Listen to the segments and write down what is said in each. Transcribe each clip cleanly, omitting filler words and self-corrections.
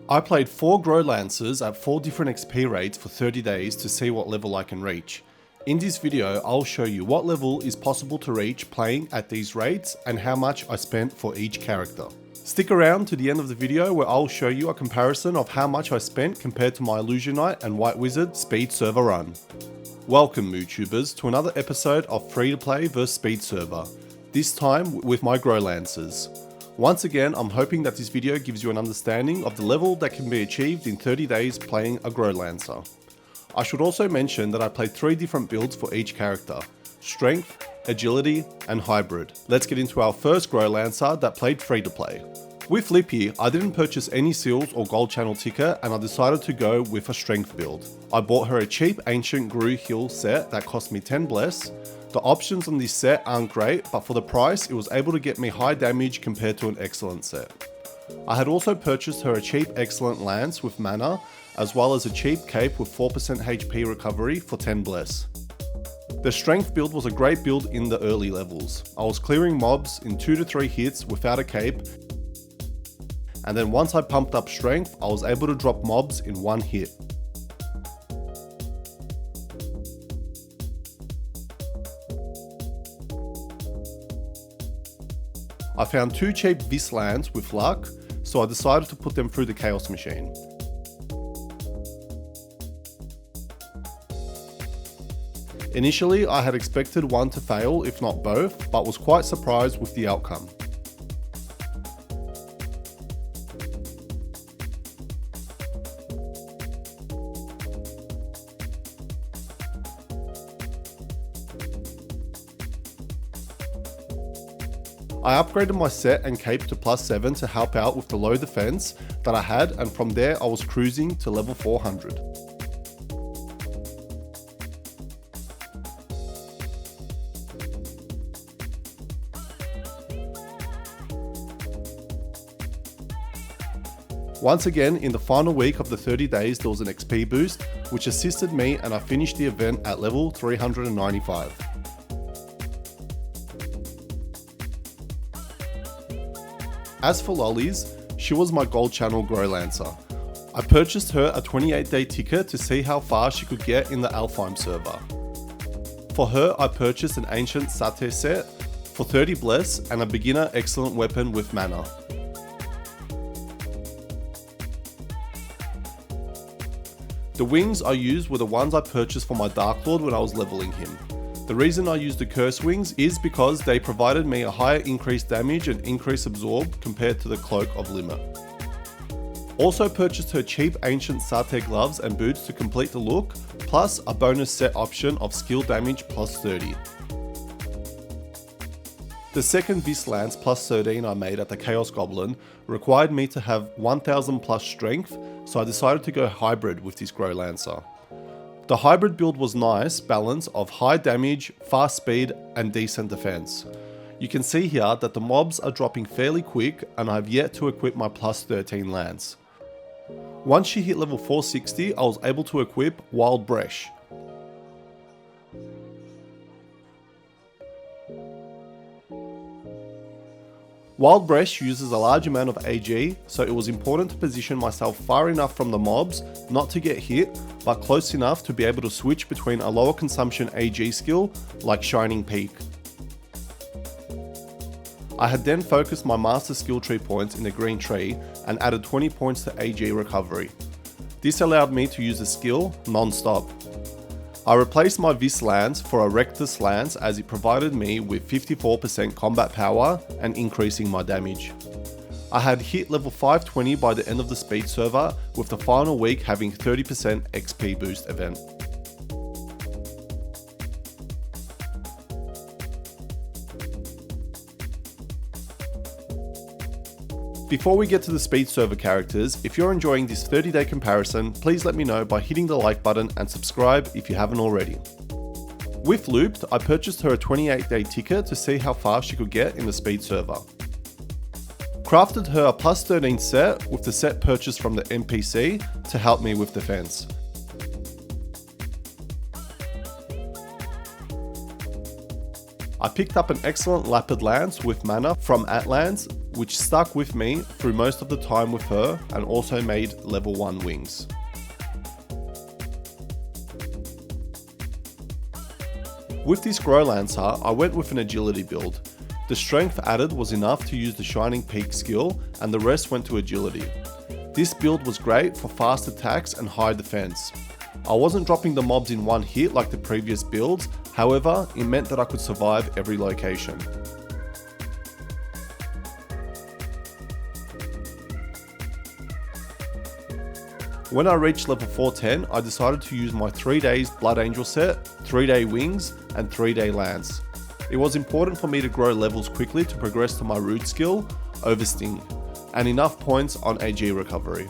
I played 4 Grow Lancers at 4 different XP rates for 30 days to see what level I can reach. In this video, I'll show you what level is possible to reach playing at these rates and how much I spent for each character. Stick around to the end of the video where I'll show you a comparison of how much I spent compared to my Illusion Knight and White Wizard speed server run. Welcome YouTubers to another episode of free to play vs speed server, this time with my Grow Lancers. Once again, I'm hoping that this video gives you an understanding of the level that can be achieved in 30 days playing a Grow Lancer. I should also mention that I played 3 different builds for each character: Strength, Agility and Hybrid. Let's get into our first Grow Lancer that played free to play. With Lippy, I didn't purchase any seals or gold channel ticket and I decided to go with a strength build. I bought her a cheap ancient Gru Hill set that cost me 10 bless. The options on this set aren't great, but for the price it was able to get me high damage compared to an excellent set. I had also purchased her a cheap excellent lance with mana, as well as a cheap cape with 4% HP recovery for 10 bless. The strength build was a great build in the early levels. I was clearing mobs in 2 to 3 hits without a cape, and then once I pumped up strength, I was able to drop mobs in 1 hit. I found 2 cheap Vis lands with luck, so I decided to put them through the Chaos Machine. Initially, I had expected one to fail, if not both, but was quite surprised with the outcome. I upgraded my set and cape to +7 to help out with the low defense that I had, and from there I was cruising to level 400. Once again, in the final week of the 30 days there was an XP boost, which assisted me and I finished the event at level 395. As for Lollies, she was my gold channel Grow Lancer. I purchased her a 28-day ticket to see how far she could get in the Alfheim server. For her, I purchased an ancient Sateh set for 30 bless and a beginner excellent weapon with mana. The wings I used were the ones I purchased for my Dark Lord when I was leveling him. The reason I used the Curse Wings is because they provided me a higher increased damage and increased absorb compared to the Cloak of Limit. Also purchased her cheap ancient Sateh gloves and boots to complete the look, plus a bonus set option of skill damage +30. The second Vis Lance +13 I made at the Chaos Goblin required me to have 1000 plus strength, so I decided to go hybrid with this Grow Lancer. The hybrid build was nice balance of high damage, fast speed and decent defense. You can see here that the mobs are dropping fairly quick and I have yet to equip my +13 lance. Once she hit level 460, I was able to equip Wild Bresh. Wild Bresh uses a large amount of AG, so it was important to position myself far enough from the mobs not to get hit, but close enough to be able to switch between a lower consumption AG skill like Shining Peak. I had then focused my master skill tree points in the green tree and added 20 points to AG recovery. This allowed me to use the skill non-stop. I replaced my Vis Lance for a Rectus Lance as it provided me with 54% combat power and increasing my damage. I had hit level 520 by the end of the speed server, with the final week having 30% XP boost event. Before we get to the speed server characters, if you're enjoying this 30-day comparison, please let me know by hitting the like button and subscribe if you haven't already. With Looped, I purchased her a 28-day ticket to see how far she could get in the speed server. Crafted her a +13 set with the set purchased from the NPC to help me with defense. I picked up an excellent Lapid Lance with mana from Atlans which stuck with me through most of the time with her and also made level 1 wings. With this Grow Lancer, I went with an agility build. The strength added was enough to use the Shining Peak skill and the rest went to agility. This build was great for fast attacks and high defense. I wasn't dropping the mobs in one hit like the previous builds, however, it meant that I could survive every location. When I reached level 410, I decided to use my 3 days Blood Angel set, 3-day wings, and 3-day lance. It was important for me to grow levels quickly to progress to my root skill over Sting, and enough points on AG recovery.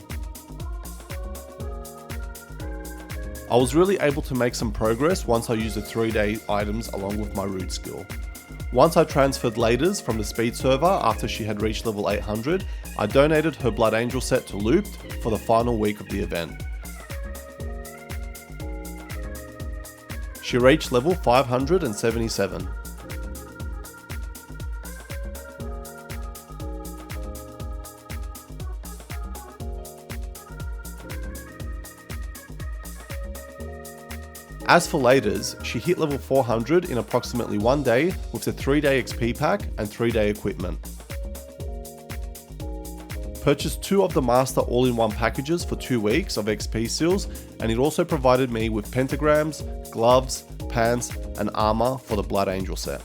I was really able to make some progress once I used the 3-day items along with my root skill. Once I transferred Laders from the speed server after she had reached level 800, I donated her Blood Angel set to Looped for the final week of the event. She reached level 577. As for Laders, she hit level 400 in approximately 1 day with the 3-day XP pack and 3-day equipment. Purchased 2 of the Master all-in-one packages for 2 weeks of XP seals, and it also provided me with pentagrams, gloves, pants, and armor for the Blood Angel set.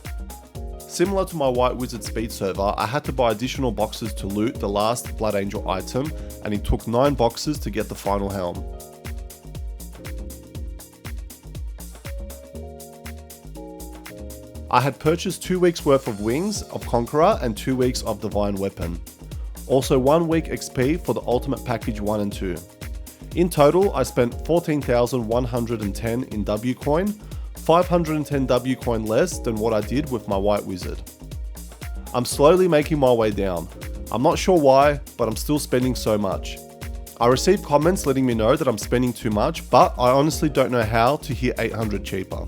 Similar to my White Wizard speed server, I had to buy additional boxes to loot the last Blood Angel item, and it took 9 boxes to get the final helm. I had purchased 2 weeks worth of wings of Conqueror and 2 weeks of Divine Weapon. Also 1 week XP for the Ultimate Package 1 and 2. In total, I spent 14,110 in W coin, 510 W coin less than what I did with my White Wizard. I'm slowly making my way down. I'm not sure why, but I'm still spending so much. I received comments letting me know that I'm spending too much, but I honestly don't know how to hit 800 cheaper.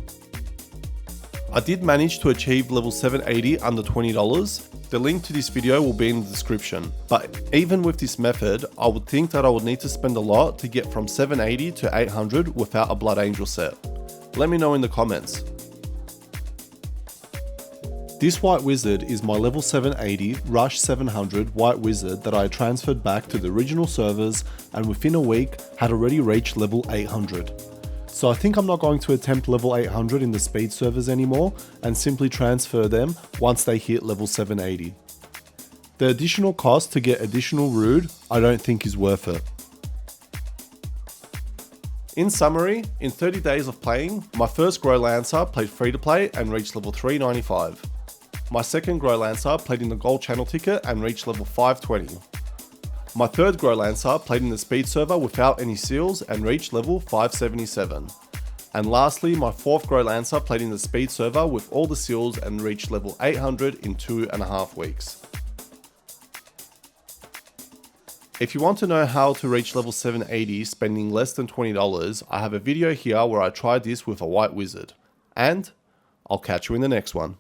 I did manage to achieve level 780 under $20. The link to this video will be in the description. But even with this method, I would think that I would need to spend a lot to get from 780 to 800 without a Blood Angel set. Let me know in the comments. This White Wizard is my level 780 Rush 700 White Wizard that I transferred back to the original servers and within a week had already reached level 800. So I think I'm not going to attempt level 800 in the speed servers anymore and simply transfer them once they hit level 780. The additional cost to get additional Rude I don't think is worth it. In summary, in 30 days of playing, my first Grow Lancer played free to play and reached level 395. My second Grow Lancer played in the Gold Channel ticket and reached level 520. My third Grow Lancer played in the speed server without any seals and reached level 577. And lastly, my fourth Grow Lancer played in the speed server with all the seals and reached level 800 in 2.5 weeks. If you want to know how to reach level 780 spending less than $20, I have a video here where I tried this with a White Wizard. And I'll catch you in the next one.